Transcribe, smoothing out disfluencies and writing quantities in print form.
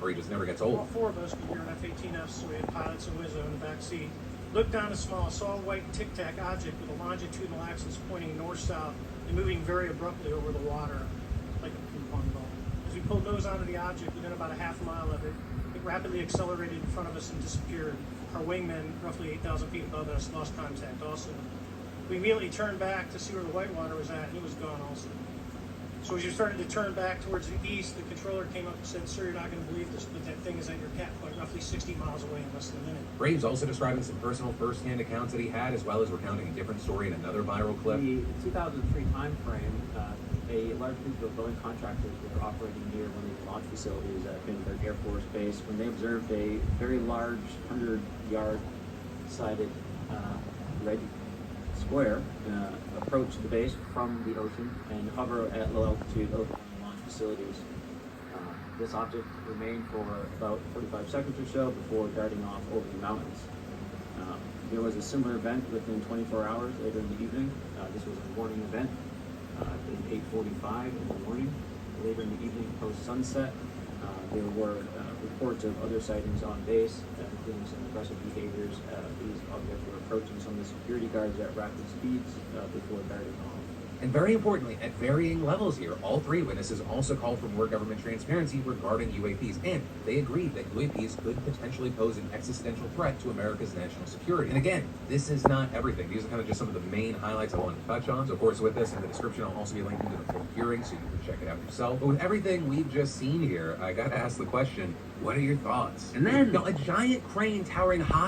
or he just never gets All old. four of us were here in F-18F, so we had pilots and Wizzo in the back seat. Looked down a saw a white tic-tac object with a longitudinal axis pointing north-south and moving very abruptly over the water like a ping-pong ball. As we pulled nose onto the object, within about a half mile of it, it rapidly accelerated in front of us and disappeared. Our wingmen, roughly 8,000 feet above us, lost contact also. We immediately turned back to see where the white water was at, and it was gone also. So as you started to turn back towards the east, the controller came up and said, "Sir, you're not going to believe this, but that thing is at your cap point, roughly 60 miles away in less than a minute." Graves also describing some personal first-hand accounts that he had, as well as recounting a different story in another viral clip. In the 2003 timeframe, a large group of Boeing contractors were operating near one of the launch facilities at Vandenberg Air Force Base when they observed a very large 100-yard sided red square approach the base from the ocean and hover at low altitude over the launch facilities. This object remained for about 45 seconds or so before darting off over the mountains. There was a similar event within 24 hours later in the evening. This was a morning event at 8:45 in the morning. Later in the evening, post-sunset, there were reports of other sightings on base, including some aggressive behaviors. These objects were approaching some of the security guards at rapid speeds before darting off. And very importantly, at varying levels here, all three witnesses also called for more government transparency regarding UAPs, and they agreed that UAPs could potentially pose an existential threat to America's national security. And again, this is not everything. These are kind of just some of the main highlights I wanted to touch on. So of course, with this in the description, I'll also be linking to the full hearing so you can check it out yourself. But with everything we've just seen here, I gotta ask the question, what are your thoughts? And then a giant crane towering high